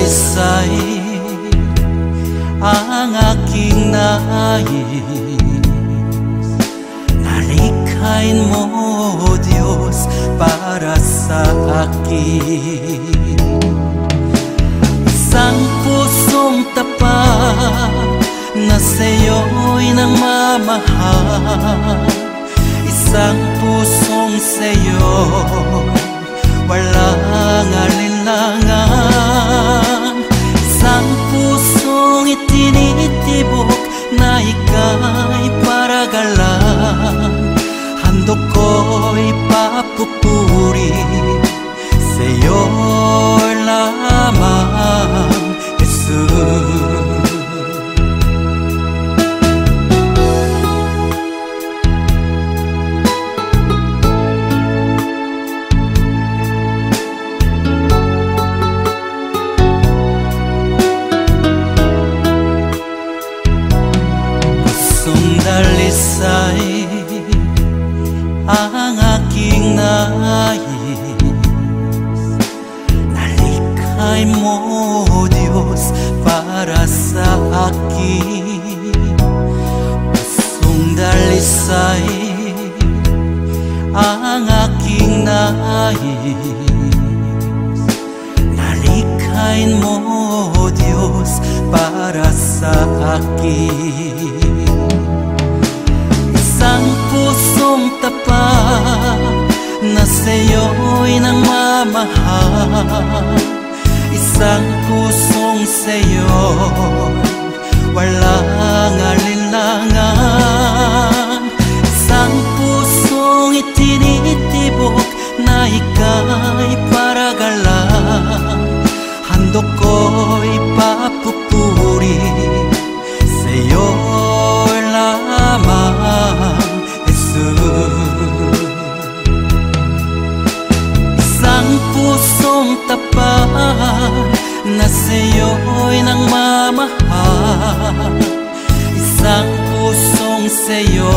dalisay ang aking nais. Nalikhain mo, Diyos, para sa akin. Isang pusong tapat na sa'yo'y nangmamahal. Isang pusong sa'yo, walang alinlangan. Isang pusong itinitibok na ika'y paragalan. Handog ko'y papupuri sa'yo lamang, Jesus. Dalisay ang aking nais. Nalikhain mo, Diyos, para sa akin. Pusong dalisay ang aking nais. Nalikhain mo, Diyos, para sa akin. Isang pusong tapat na sa'yo'y nangmamahal. Isang pusong sa'yo, walang alinlangan. Isang pusong itinitibok na ika'y paragalan. Handog ko'y papupuri sa'yo lamang, Jesus. Isang pusong tapat na sa'yo'y nangmamahal. Isang pusong sa'yo,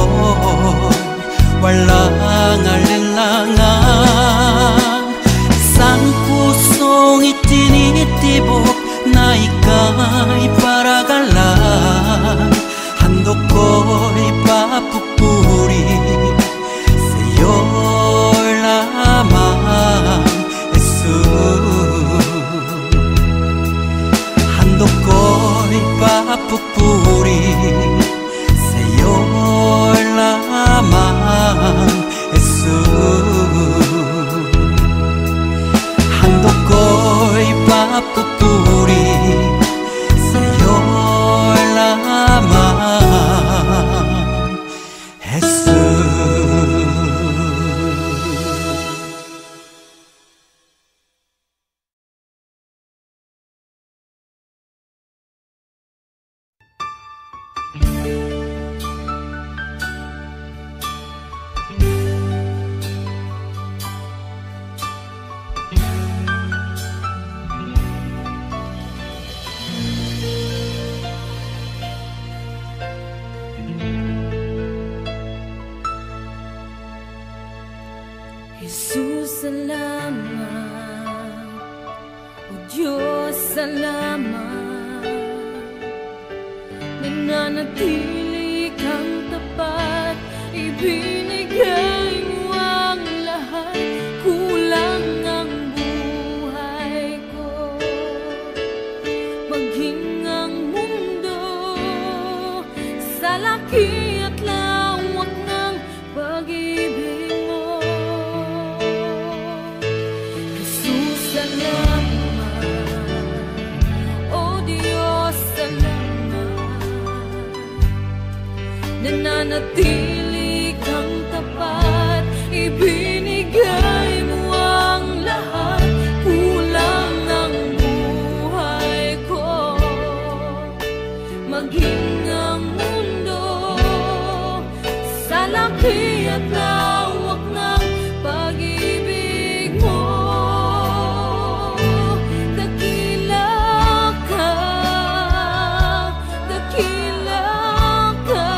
walang alinlangan. Isang pusong itinitibok na ika'y paragalan. Handog ko'y papupuri sa'yo lamang, Jesus. Handog ko'y papupuri sa'yo lamang, Jesus. Handog ko'y papupuri sa'yo lamang, Jesus. Jesus, salamat. O Diyos, salamat. Nananatili kang tapat, ibinigay mo ang lahat. Kulang ang buhay ko, maging ang mundo sa laki at lawak ng pag-ibig mo. Jesus, salamat. O Diyos, salamat. Nananatili kang tapat, ibinigay mo ang lahat. Kulang ang buhay ko, maging ang mundo sa laki at lawak ng pag-ibig mo. Dakila ka, dakila ka,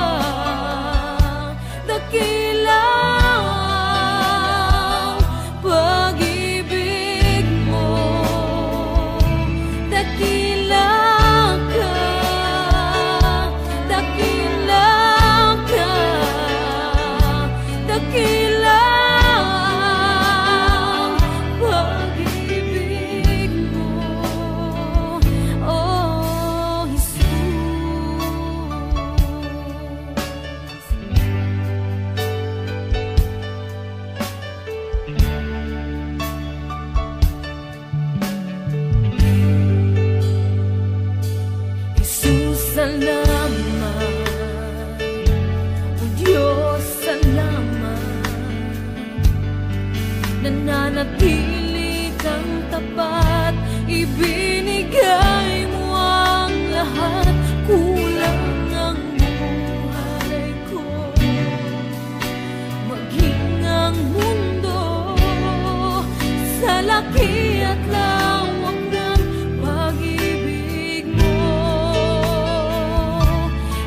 laki at lawak ng pag-ibig mo.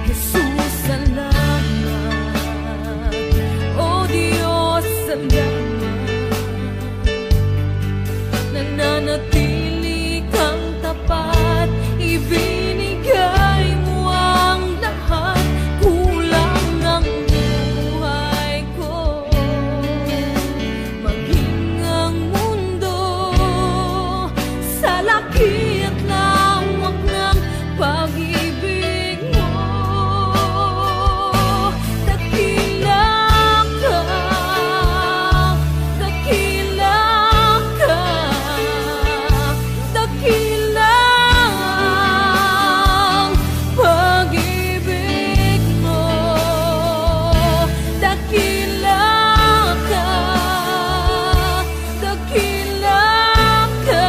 Jesus, salamat. O Diyos, salamat. Nananatili kang tapat, ibinigay mo ang lahat. Kulang ang buhay ko, maging ang mundo sa laki at lawak ng pag-ibig mo. Dakila ka, dakila ka, dakila ang pag-ibig mo. Dakila ka, dakila ka,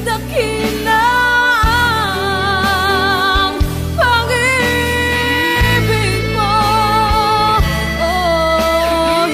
dakila ang pag-ibig mo. Oh,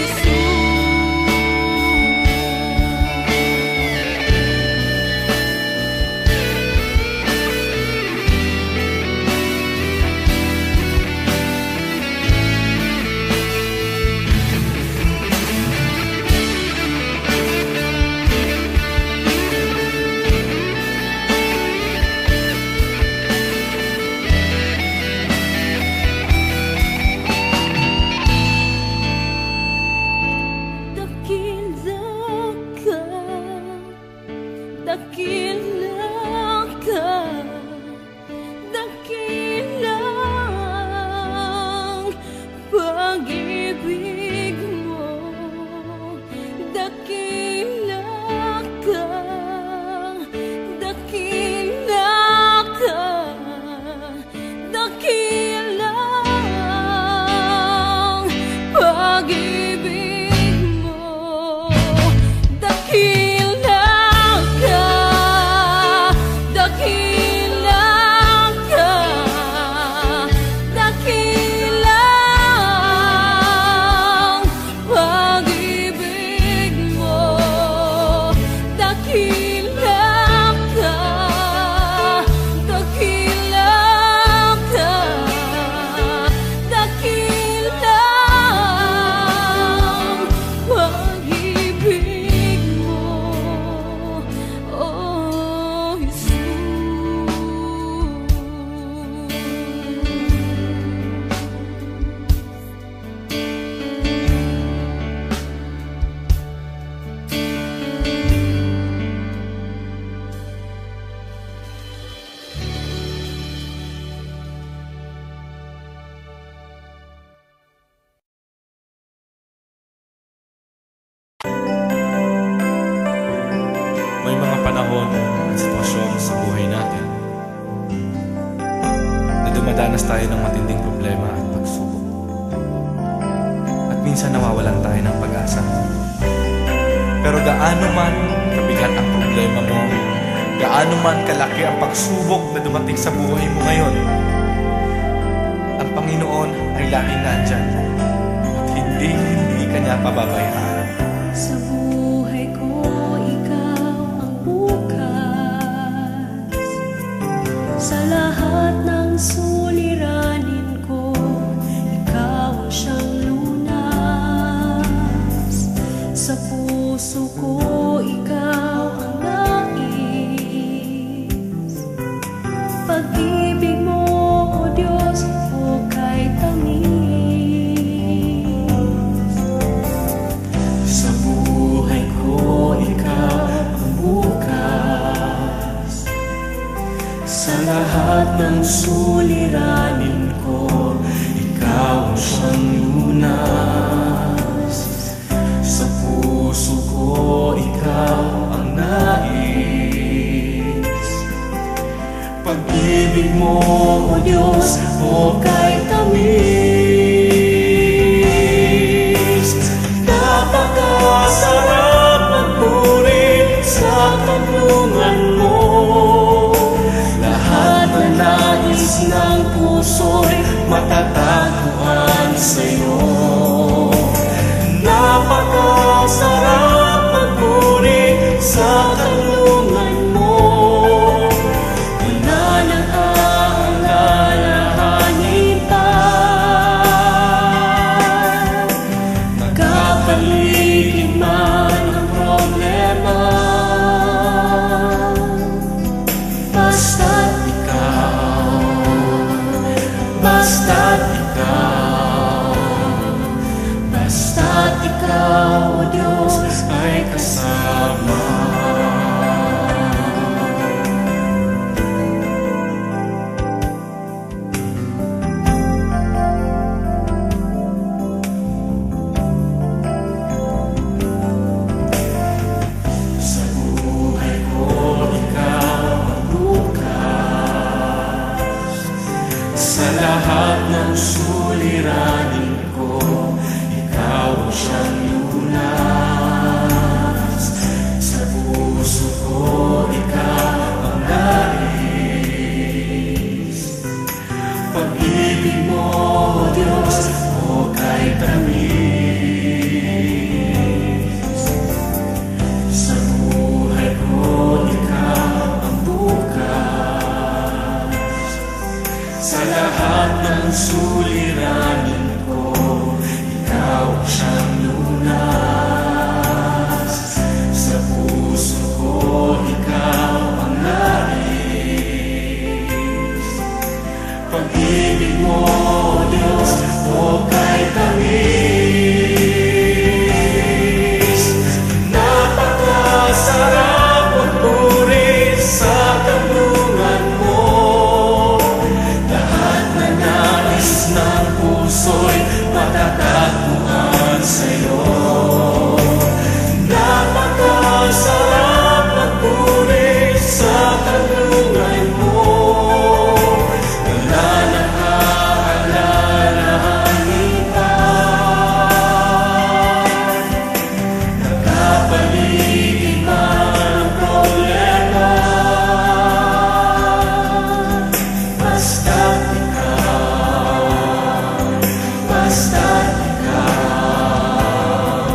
dakila ka, dakila ang pag-ibig mo. Dakila ka, dakila ka, dakila ang pag-ibig mo. Dakila ka, dakila ka, dakila ang pag-ibig mo. Dakila ka, dakila ka, dakila ang pag-ibig mo. Oh, Jesus. May mga panahon at sitwasyon sa buhay natin na dumadanas tayo ng matinding problema at pagsubok. At minsan nawawalan tayo ng pag-asa. Pero gaano man kabigat ang problema mo, gaano man kalaki ang pagsubok na dumating sa buhay mo ngayon, ang Panginoon ay laging nandyan at hindi ka niya pababayaan. Sa buhay ko, ikaw ang bukas. Sa lahat ng suliranin ko, ikaw ang siyang lunas. Sa puso ko, ikaw ang nais. Pag-ibig mo, O Diyos, hukay tamis. Sa buhay ko, ikaw ang bukas. Sa lahat ng suliranin ko, ikaw ang siyang lunas. Sa puso ko, ikaw ang nais. Pag-ibig mo, O Diyos, hukay tamis. Napakasarap magpuri sa tanungan mo. Lahat na nais ng puso'y matatagpuan sa'yo. Napakasarap magpuri sa tanungan mo. Wala nang aalalahanin pa. Nagkapaligid man ang problema, basta't ikaw, basta't ikaw, basta't ikaw, O Diyos, ay kasama. Sa buhay ko, ikaw ang bukas. Sa lahat ng suliranin ko, ikaw ang siyang lunas. Sa puso ko, ikaw ang nais. Pag-ibig mo, O Diyos, o kay tamis. Sa buhay ko, ikaw ang bukas. Sa lahat ng suliranin ko, ikaw ang siyang lunas. Sa puso ko, ikaw ang nais. Pag-ibig mo, O Diyos, o kay tamis. Napakasarap magpuri sa tanungan mo. Lahat na nais ng puso'y matatagpuan sa'yo. Napakasarap magpuri sa tanungan mo. Wala nang aalalahanin pa. Nagkapaligid man ang problema, basta't ikaw, basta't ikaw,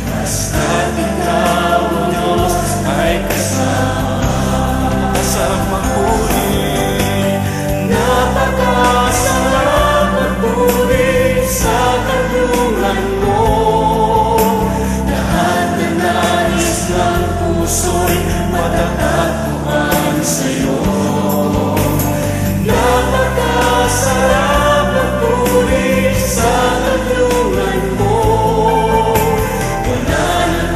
basta't ikaw, O Diyos, ay kasama. Napakasarap magpuri, napakasarap magpuri sa tanungan mo. Lahat na nais ng puso'y matatagpuan sa'yo. Napakasarap magpuri sa tanungan mo. Wala nang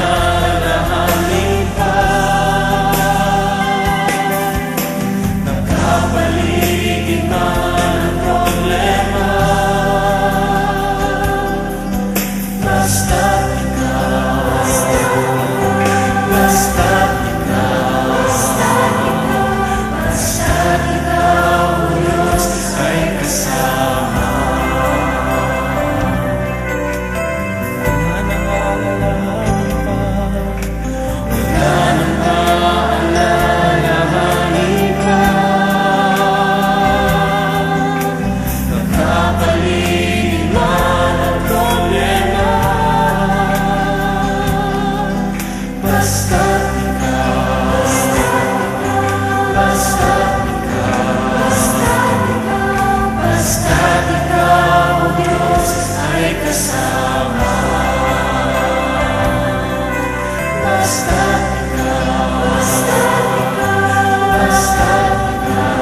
aalalahanin pa. Nagkapaligid man ang problema, basta't ikaw, basta't ikaw, basta't ikaw, O Diyos, ay kasama. Wala nang aalalahanin pa. Wala nang aalalahanin pa. Nagkapaligid man ang problema, basta't ikaw, basta't ikaw, basta't ikaw, O Diyos, ay kasama. Basta't ikaw, basta't ikaw,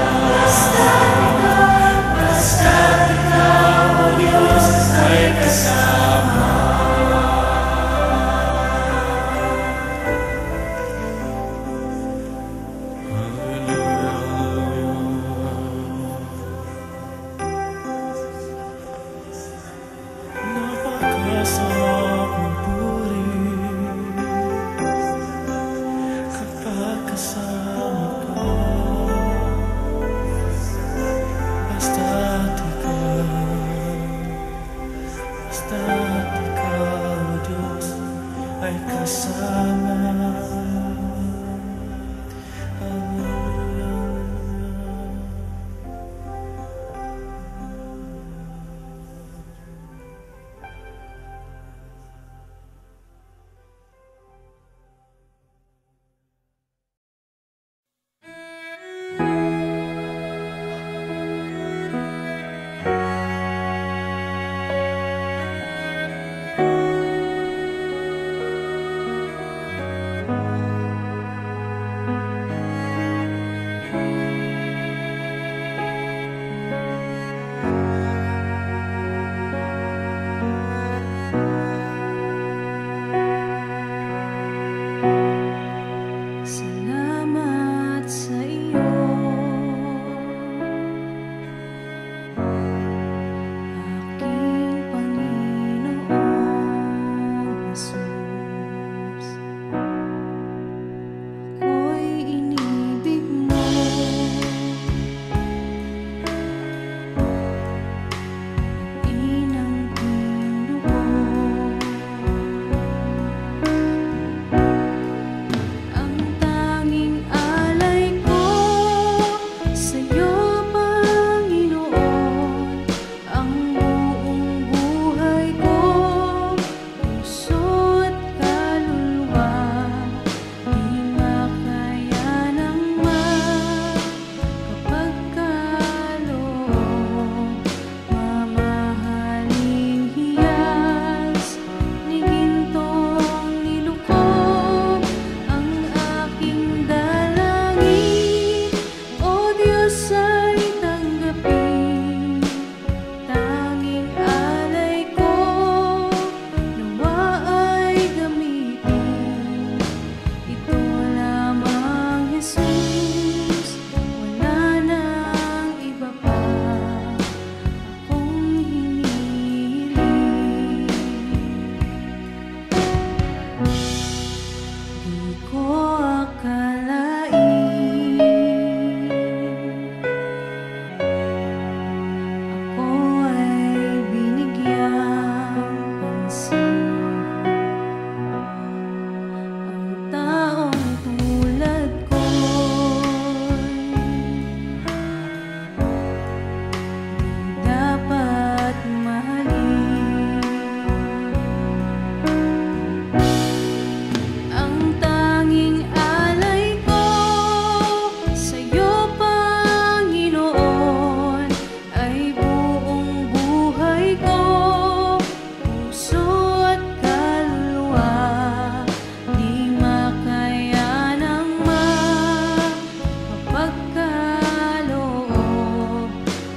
basta't ikaw, O Diyos, ay kasama. Napakasarap magpuri ko akalain ako ay binigyang pansin. Ang taong tulad ko'y di dapat mahalin. Ang tanging alay ko sa'yo, Panginoon, ay buong buhay ko, puso at kaluluwa. Di makayanang mapagkaloob,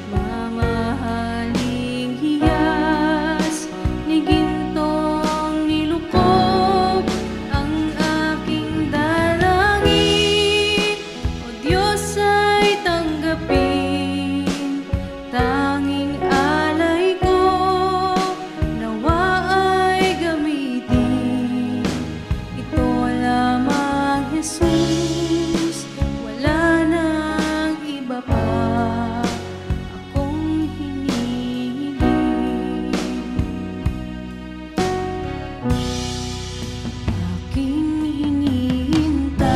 mamahaling hiyas ni gintong nilukob. Ang aking dalangin, O Diyos, ay tanggapin. Tanging alay ko, nawa ay gamitin. Ito lamang, Jesus, wala nang iba pa akong hinihiling. Aking hinihintay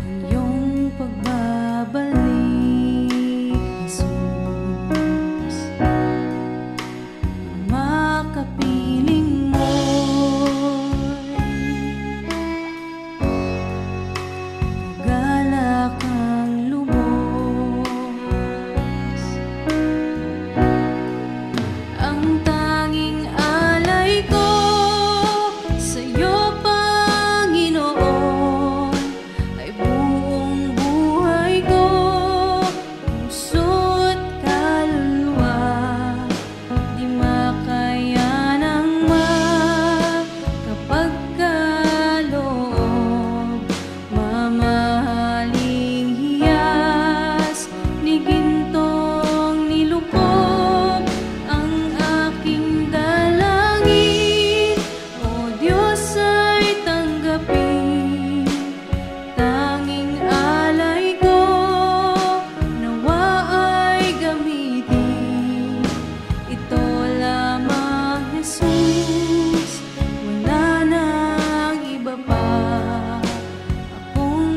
ang iyong pagbabalik, Jesus. Ang makapiling mo'y galak ang lubos. Ang tanging alay ko sa'yo, Panginoon, ay buong buhay ko, puso at kaluluwa. Di makayanang makapagkaloob, mamahaling hiyas ni gintong nilukob. Ang aking dalangin, O Diyos, ay tanggapin. Tanging alay ko, nawa ay gamitin. Ito lamang, Jesus, wala nang iba pa akong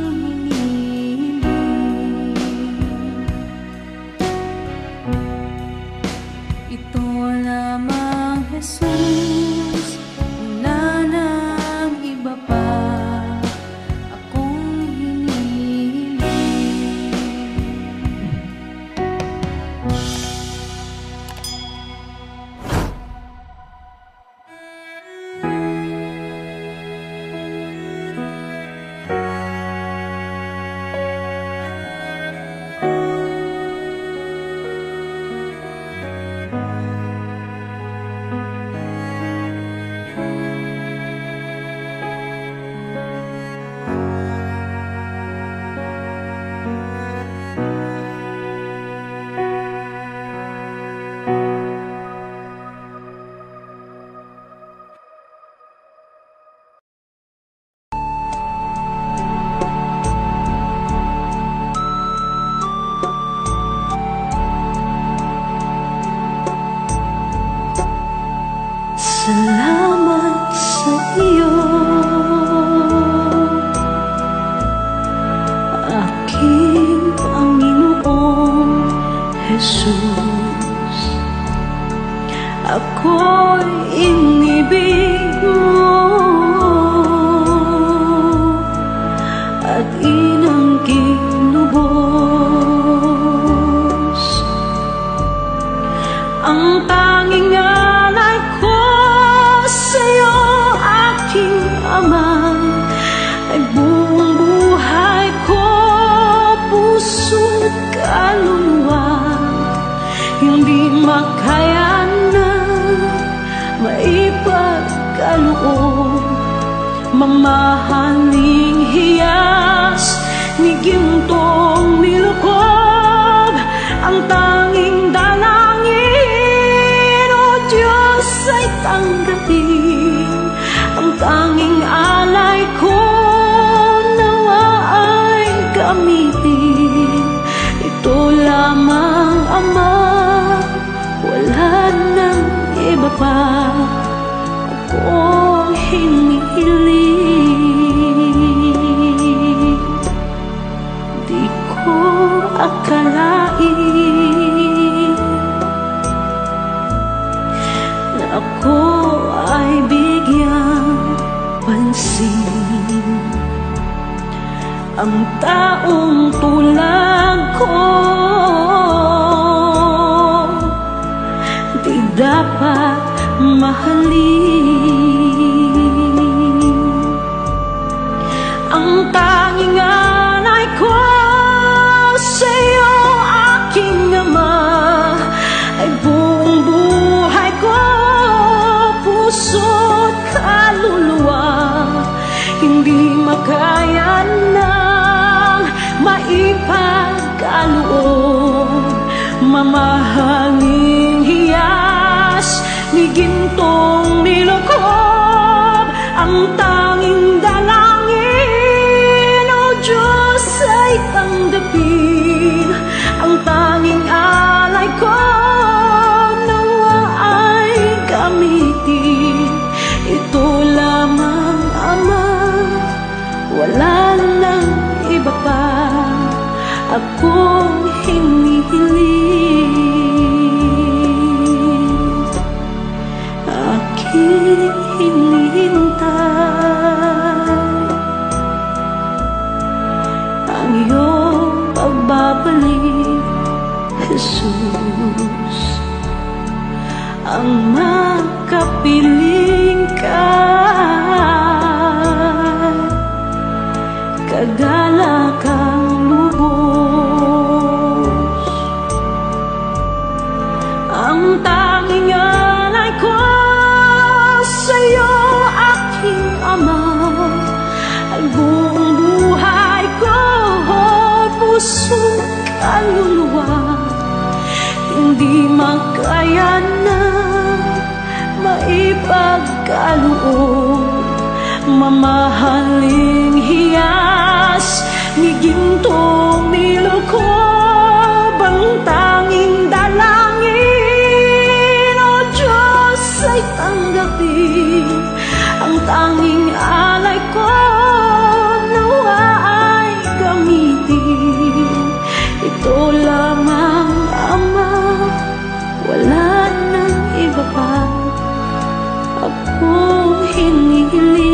hinihiling. Ito lamang, Jesus, wala nang iba pa akong hinihiling. Salamat sa iyo, aking Panginoong Jesus. Ako'y inibig mo at inangging lubos. Ang tanging alay ko sa'yo, aking Ama, ay buong buhay ko, puso't kaluluwa. Hindi makayanang maipagkaloob, mamahaling hiyas ni gintong nilukob. Ang tanging dalangin, O Diyos, ay tanggapin. tanggapin ang tanging alay ko, nawa ay gamitin. Ito lamang, Ama, wala nang iba pa akong hinihiling. Di ko akalain na ako ay bigyang pansin. Ang taong tulad ko di dapat mahalin. Ang tanging alay ko sa'yo, aking Ama, ay buong buhay ko, puso't kaluluwa. Hindi makaya ng maipagkaloob, mamahaling hiyas ni gintong nilukob. Ang tanging dalangin, O Diyos, ay tanggapin ang tanging alay ko, nawa ay gamitin. Ito lamang, Ama, wala nang iba pa akong hinihiling. Aking hinihintay ang iyong pagbabalik, Jesus. Ang makapiling ka, kagalakang lubos. Ang tanging alay ko sa'yo, aking Ama, ay buong buhay ko, puso't kaluluwa. Hindi makaya na maipagkaloob, mamahaling hiyas ni gintong nilukob. Ang tanging dalangin, O Diyos, ay tanggapin ang tanging alay ko, nawa ay gamitin. Ito lamang, Ama, wala nang iba pa akong hinihiling.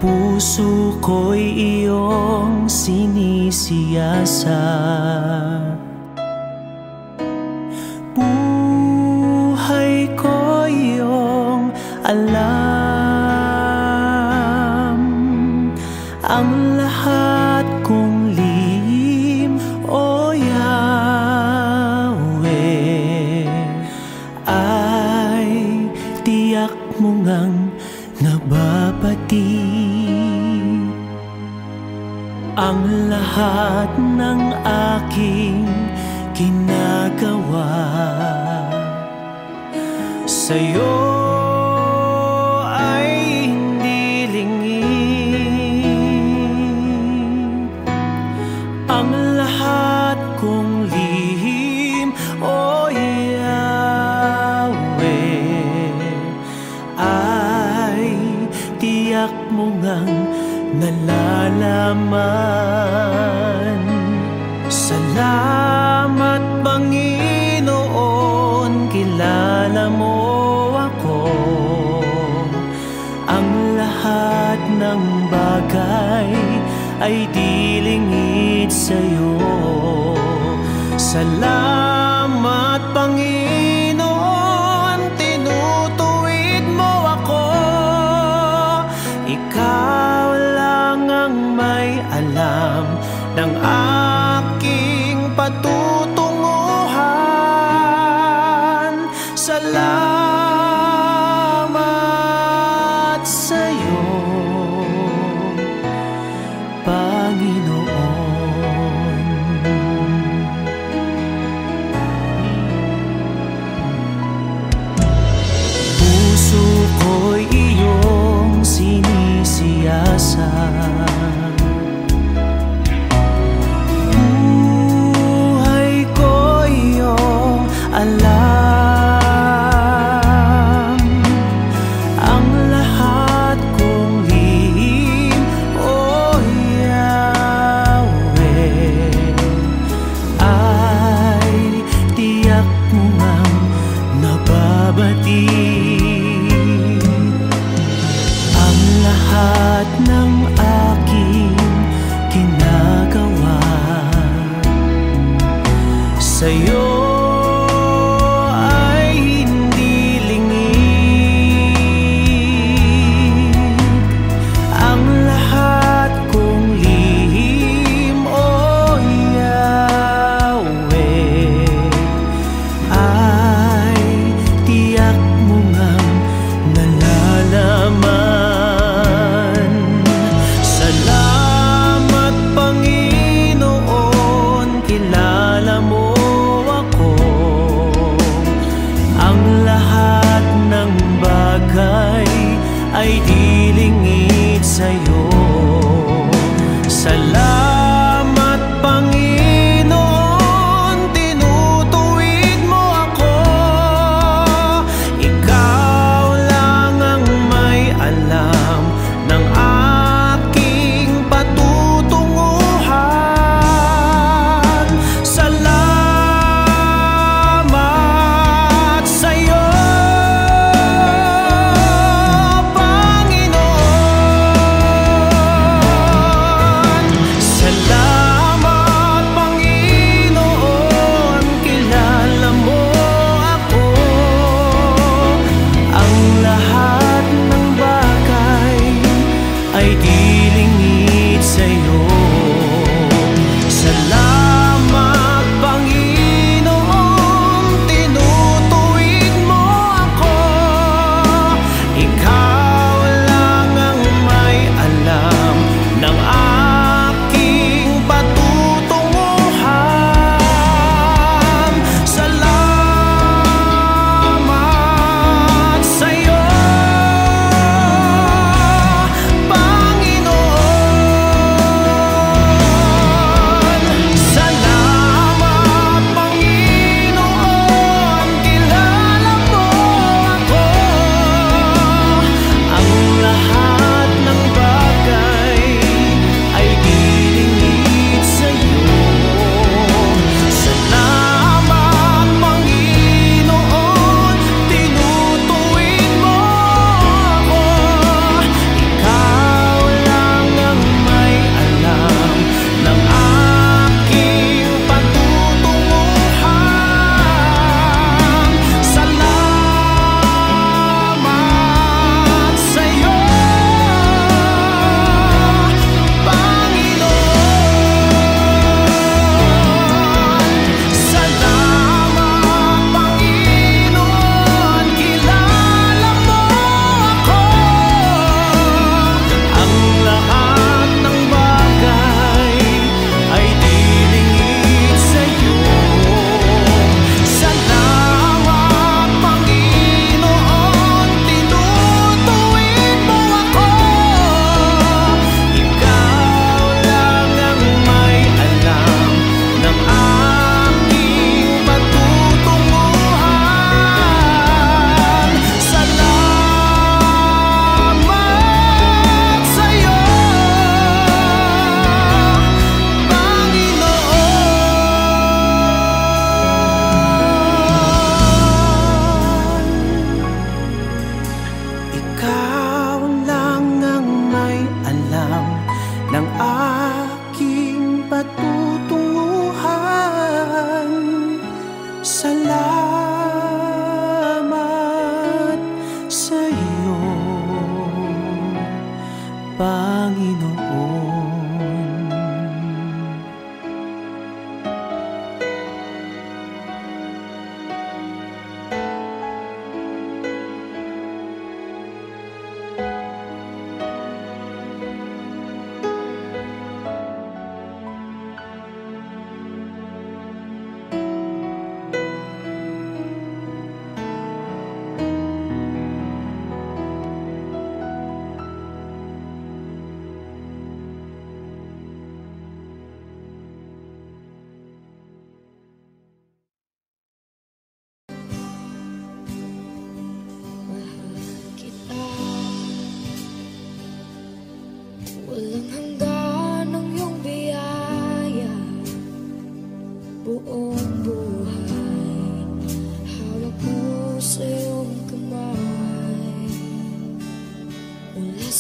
Puso ko'y iyong sinisiyasat, buhay ko iyong alam. Ang lahat kong lihim, O Yahweh, ay tiyak mo ngang nababati. Ang lahat ng aking ginagawa sa'yo ay hindi lingid. Ang lahat kong lihim, O Yahweh, ay tiyak mo ngang nalalaman. Salamat, Panginoon, ay di lingid sa'yo. Salamat Panginoon, tinutuwid mo ako. Ikaw lang ang may alam ng aking patutunguhan. Salamat sa'yo, Panginoon. Puso ko'y iyong sinisiyasat, buhay ko iyong alam. Ang lahat kong lihim, oh Yahweh, ay tiyak mo ngang nababatid. Ang lahat ng aking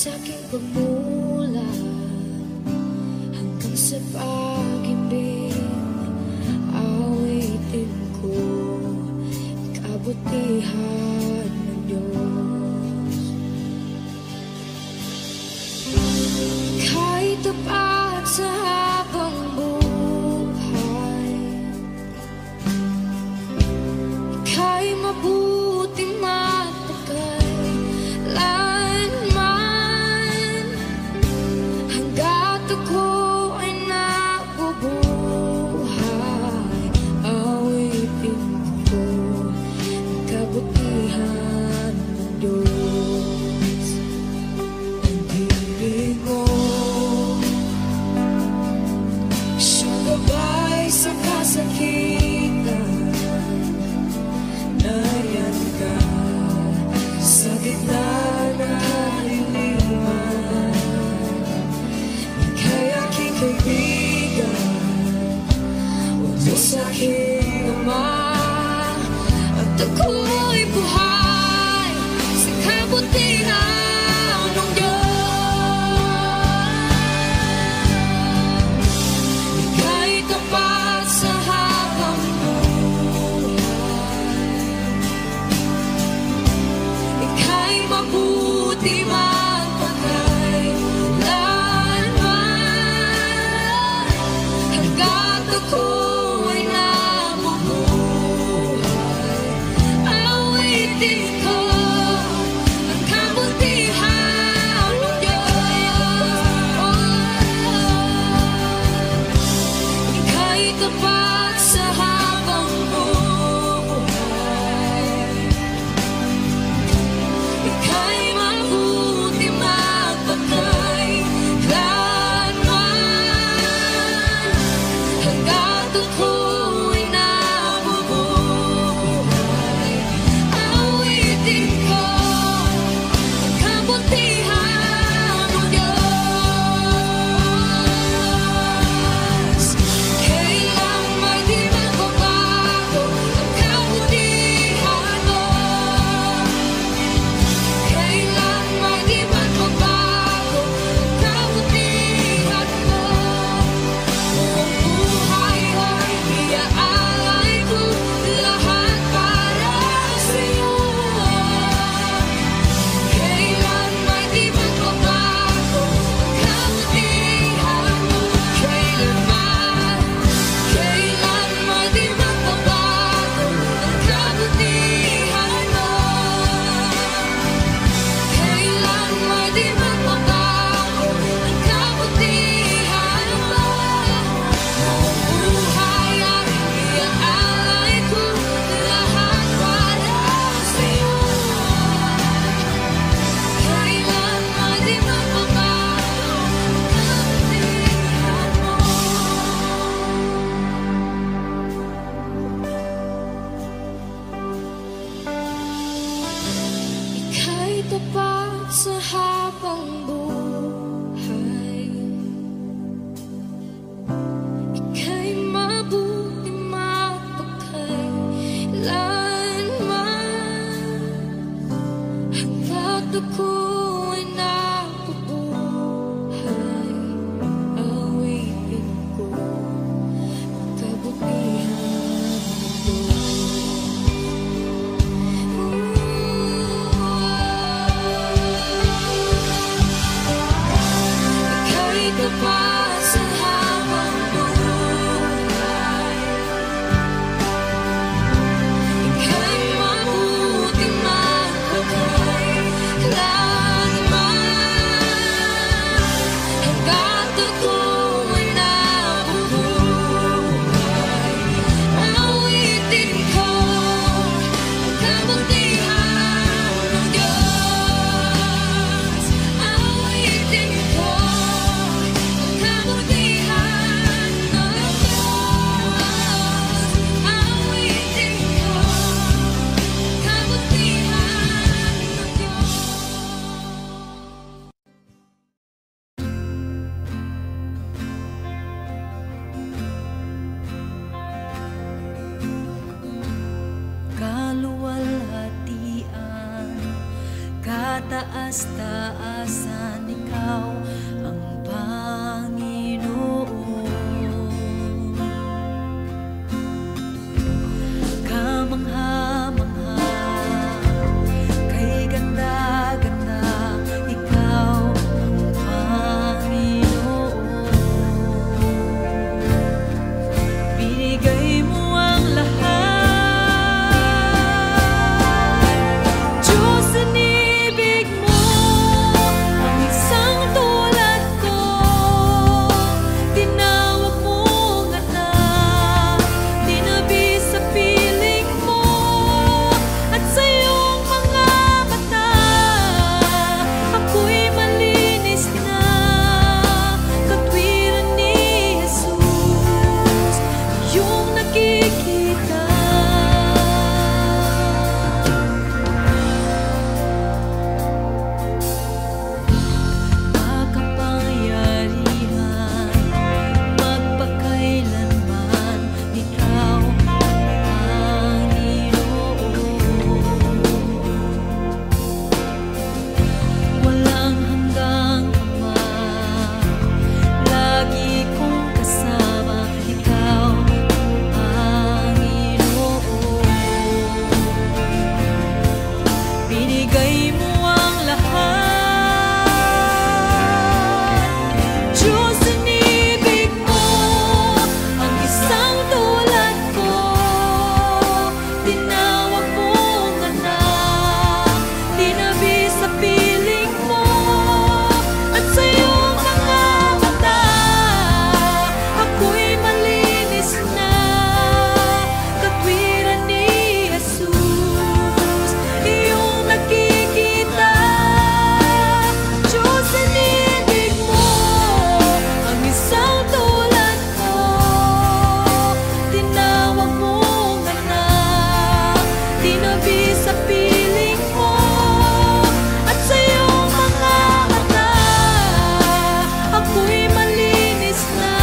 sa aking pagmulat hanggang sa pag-ibig, awitin ko kabutihan ng Diyos. Kahit tapat sa habang buhay, ika'y mabuti matagal lanman, hanggat ako ay nabubuhay, awitin ko ang kabutihan ng Diyos. Ang hiling mo, siyang gabay sa kasakitan, nayan ka sa gitna ng kaliliman. Ika'y aking kaibigan, huwag mo sa'king Ama, at ako'y buhay sa kabutihan ng Diyos. Ika'y tapat sa habang buhay, ika'y mabuti magpakailanman, hanggat ako ay nabubuhay, awitin ko ang kabutihan ng Diyos. Ika'y tapat sa habang buhay, ika'y mabuti magpakailanman, hanggat ako'y nabubuhay, awitin ko ang kabutihan ng Diyos. Kailang may di magbabago ang kabutihan mo, kailan may di magbabago ang kabutihan mo. Buong buhay ay iaalay ko lahat para sa'yo. Kailan may di magbabago ang kabutihan mo, kailanman, kailan may di magbabago ang kabutihan mo, kailan may di magbabago ang kabutihan mo. Buong buhay ay iaalay ko lahat para sa'yo. Kailan may di magbabago ang kabutihan mo. Ika'y tapat sa habang buhay, ika'y mabuti magpakailanman, hanggat ako'y nabubuhay, awitin ko ang kabutihan ng Ika'y tapat sa habang buhay, ika'y mabuti magpakailanman, hanggat ako'y nabubuhay, awitin ko ang kabutihan ng Diyos. Awitin ko ang kabutihan ng Diyos. Awitin ko ang kabutihan ng Diyos. kaluwalhatian kataas-taasan, ikaw ang Panginoon. Kamangha-mangha, kay ganda-ganda, ikaw ang Panginoon. Binigay mo ang lahat, Diyos, inibig mo ang isang tulad ko. Tinawag mong anak, tinabi sa piling mo, at sa iyong mga mata ako'y malinis na, katwiran ni Jesus, iyong nakikita. Makapangyarihan, magpakailanman, ikaw ang Panginoon. Walang hanggang Ama, lagi kong kasama, ikaw ang Panginoon. Binigay mo ang lahat, Diyos, inibig mo ang isang tulad ko. Tinawag mong anak, tinabi sa piling mo, at sa iyong mga mata ako'y malinis na, katwiran ni Jesus, iyong nakikita. Diyos, inibig mo ang isang tulad ko. Tinawag mong anak, tinabi sa piling mo, at sa iyong mga mata ako'y malinis na,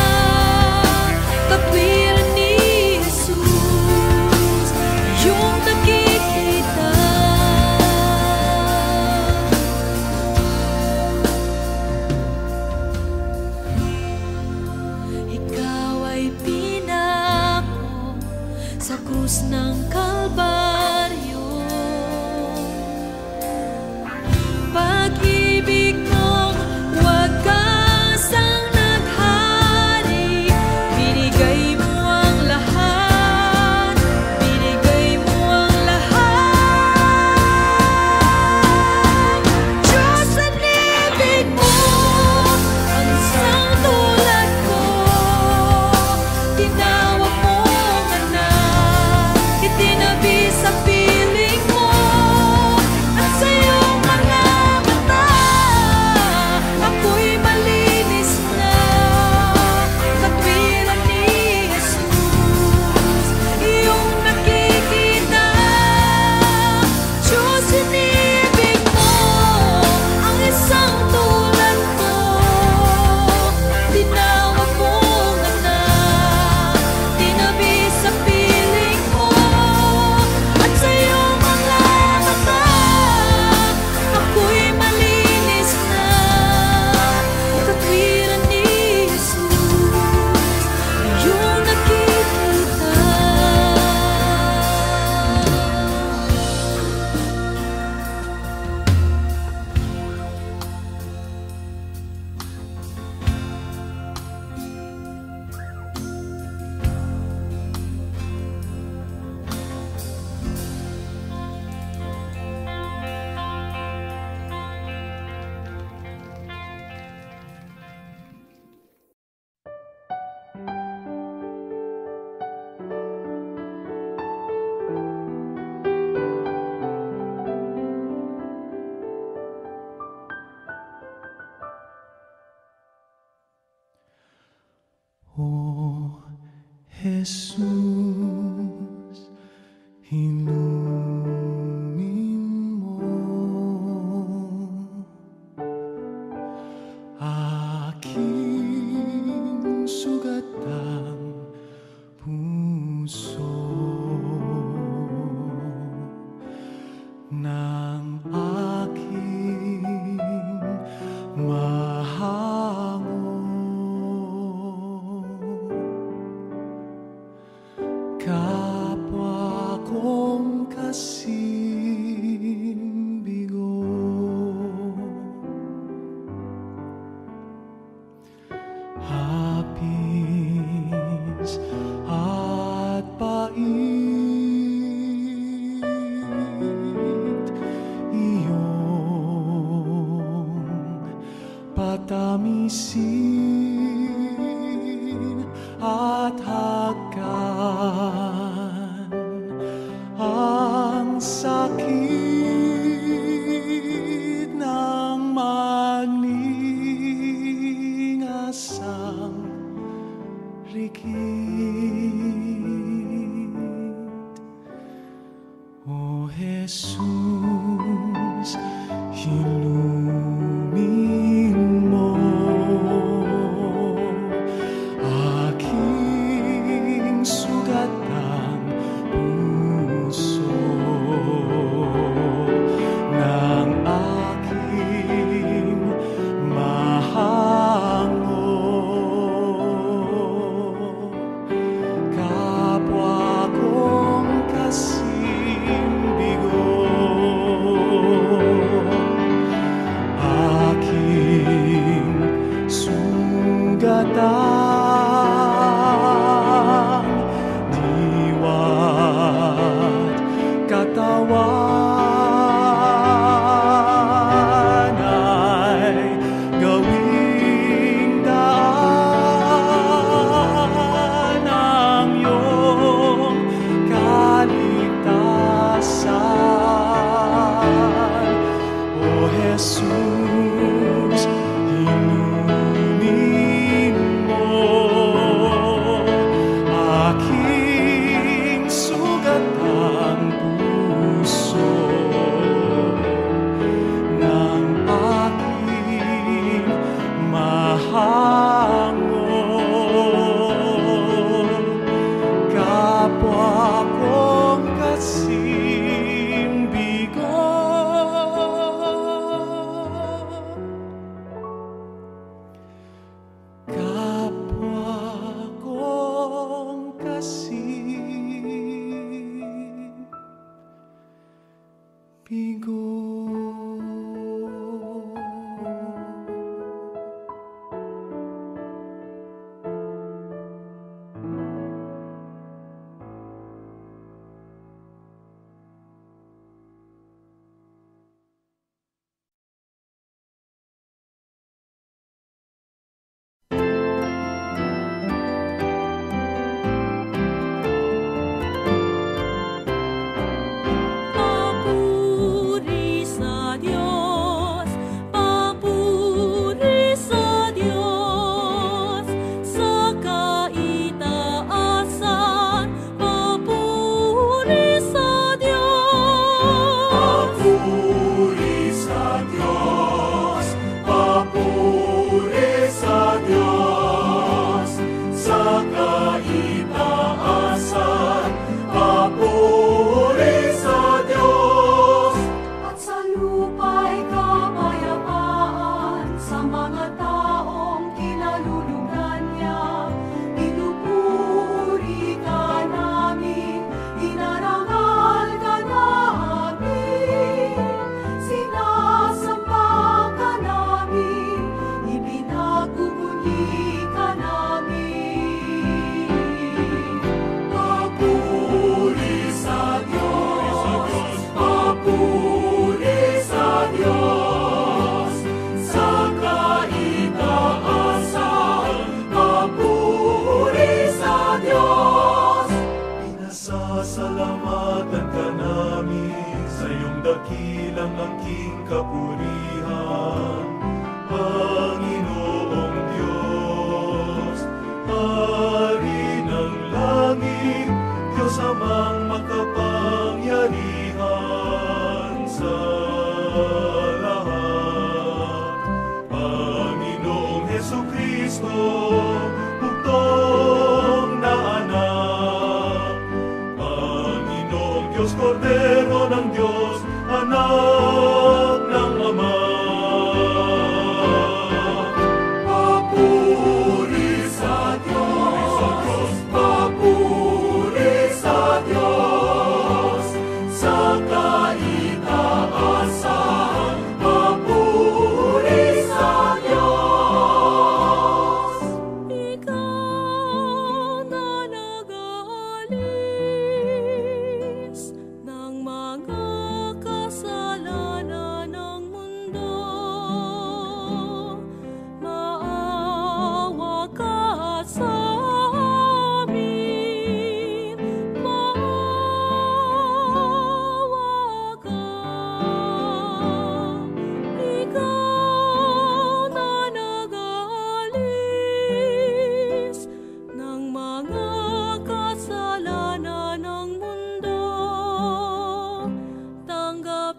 katwiran ni Jesus, iyong nakikita. Ikaw ay pinako sa krus ng Kalbaryo. Pag-ibig mong wagasang naghari, binigay mo ang lahat, binigay mo ang lahat. Diyos, inibig mo ang isang tulad ko. Tinawag mong anak, itinabi sa piling mo, at sa iyong mga mata ako'y malinis na, katwiran ni Jesus, iyong nakikita. Diyos, inibig mo ang isang tulad ko. Tinawag mong anak, tinabi sa piling mo, at sa iyong mga mata ako'y malinis na, katwiran ni Jesus, iyong nakikita. O Jesus, inumin mo aking sugatang puso ng aking alisin at hagkan ang sakit ng magningasang rikit. O Jesus, hilumin mo aking sugatang puso ng aking mahango. Kapwa kong kasimbigo, aking sugatang diwa't katawan ay gawing daan ng iyong kaligtasan. O Jesus, hinumin mo aking sugatang puso ng aking mahango. Kapwa kong kasimbigo, kapwa kong kasimbigo. Papuri sa Diyos, papuri sa Diyos, sa kaitaasan, papuri sa Diyos. Papuri sa Diyos, papuri sa Diyos, sa kaitaasan, papuri sa Diyos. At sa lupa'y kapayapaan sa mga taong kinalulugdan niya. Pinupuri ka namin, inarangal ka namin, sinasamba ka namin, ibinaguguni ka namin. Papuri sa Diyos, papuri sa Diyos, sa kaitaasan, papuri sa Diyos. Pinasasalamatan ka namin sa iyong dakilang angking kapurihan, Panginoong Diyos, Hari ng langit, Diyos amang makapangyarihan sa lahat. Panginoong Hesukristo, bugtong na anak, Panginoong Diyos, Kordero ng Diyos, anak ng Ama. Papuri sa Diyos, papuri sa Diyos, sa kaitaasan, papuri sa Diyos.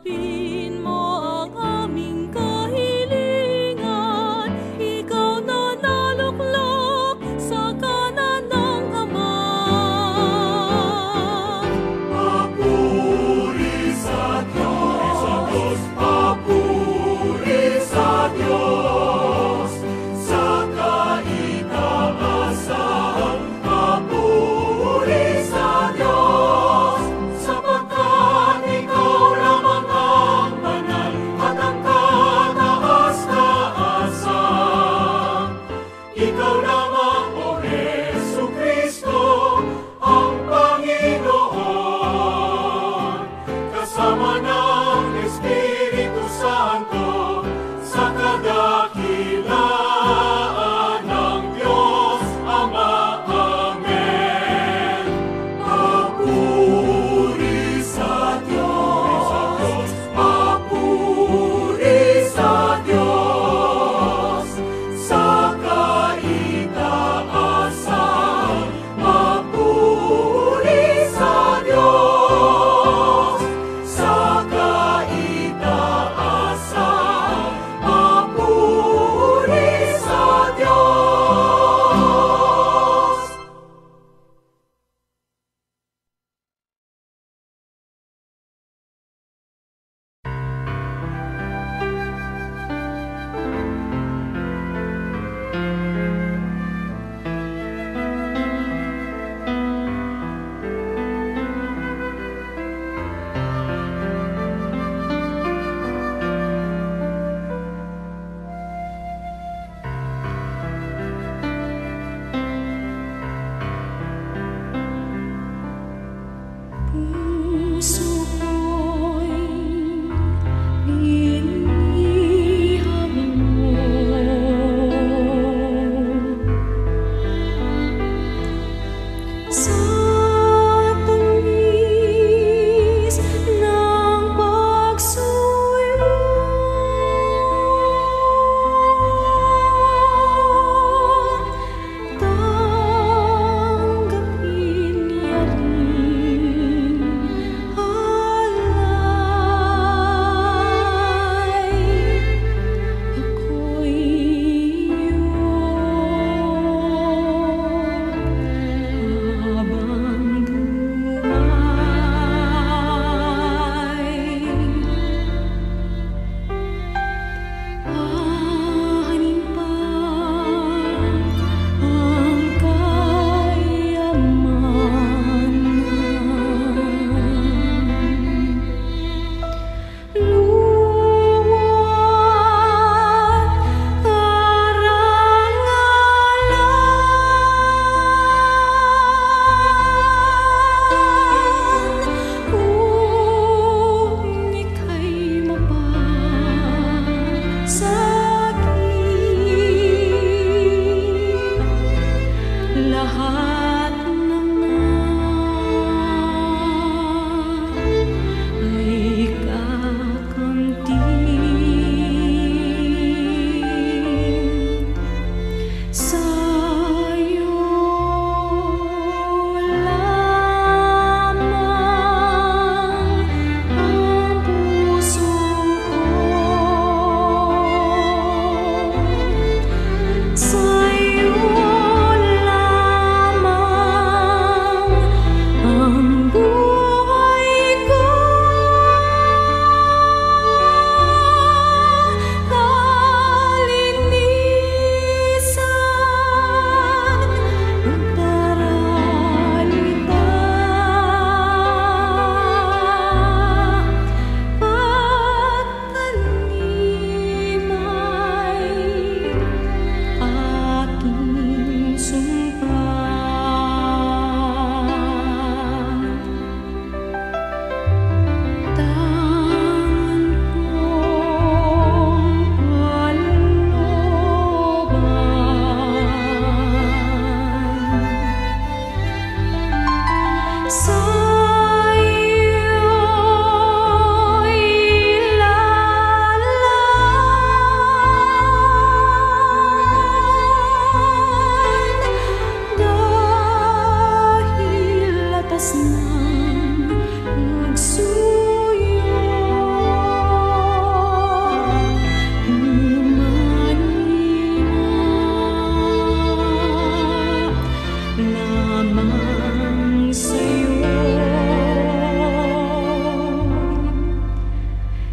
tanggapin mo ang aming kahilingan. Ikaw na naluklok sa kanan ng Ama. Papuri sa Diyos, papuri sa Diyos, sa kaitaasan, papuri sa Diyos, sapagkat ikaw lamang ang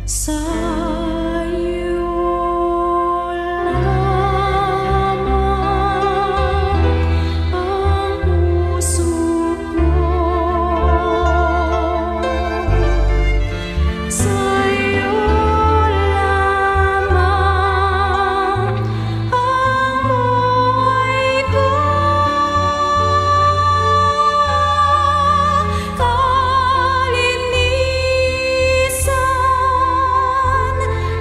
Sa'yo lamang ang puso ko. Sa'yo lamang ang buhay ko. Kalinisan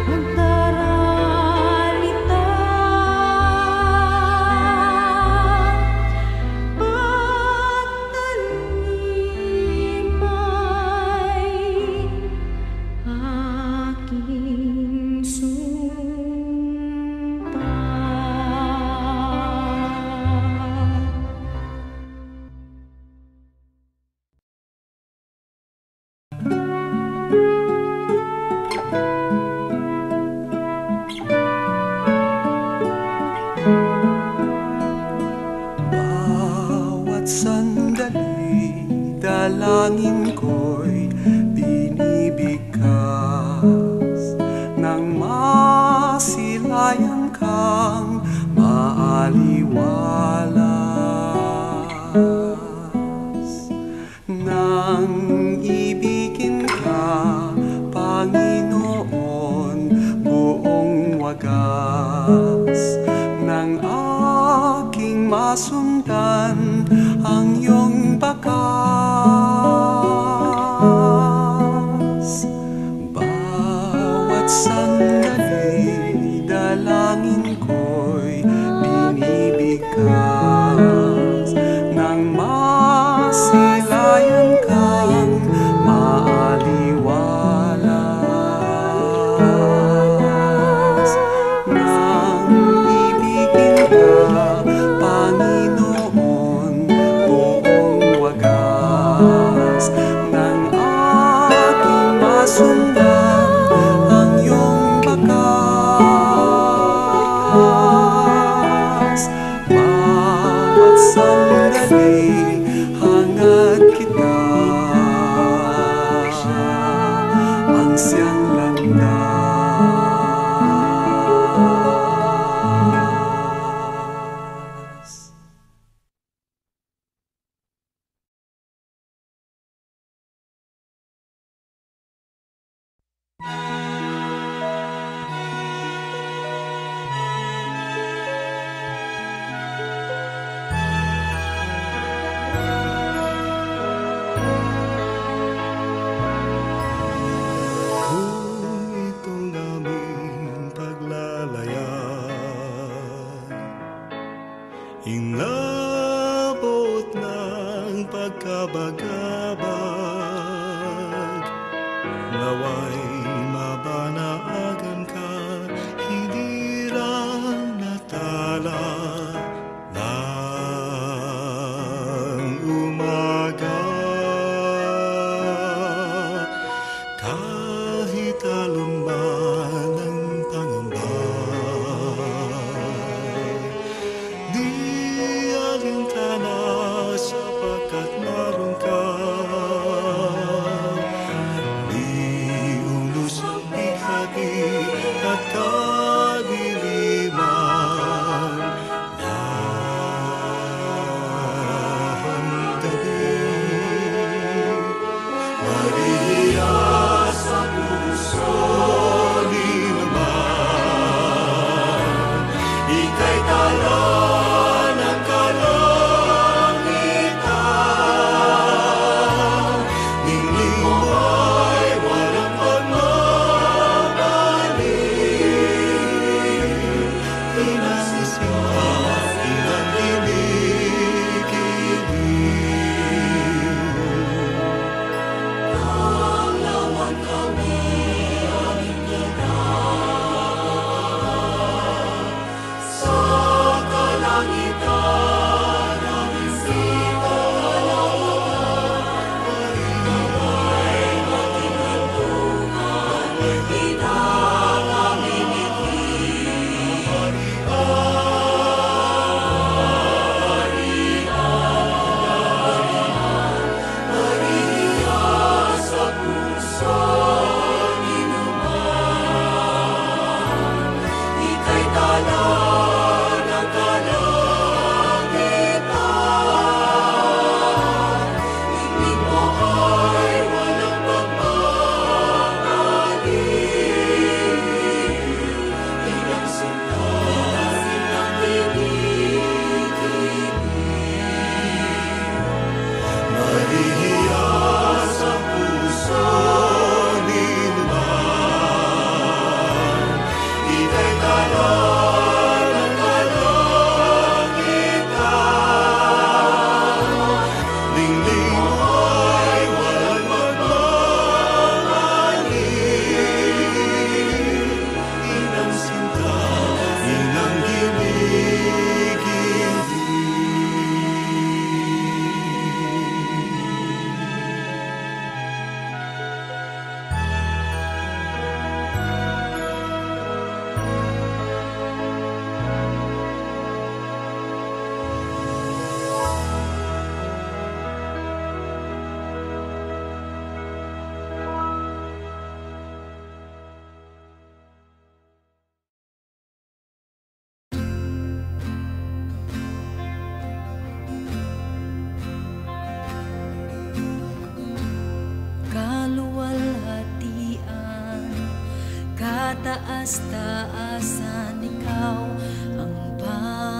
magdaralita, pagtalimay aking sumpa. Bawat sandali, dalangin ko'y binibigkas nang masilayan kang maaliwalas. Nang ibigin ka, Panginoon, buong wagas, nang aking masundan ang iyong bakas. Bawat sandali, dalangin ko'y binibigkas nang masilayan kang maaliwalas. Nang ibigin ka, Panginoon, buong wagas, nang aking masundan ang iyong bakas. Bawat sandali, hangad kita, ansyang landas. Kung itong aming paglalayan, inabot ng pagkabagabag, naway mabanaagan ka, hinirang natala ng umaga. Kahit alon man ang pangamba, di alintana sapagkat naroon ka. Di unos ang bigati at kadiliman ng gabi. Maria sa puso ni naman, ika'y tala ng kalangitan. Ningning mo'y walang pagmamali, inanisip ka, sa puso ni naman. kataas-taasan, ikaw ang Panginoon.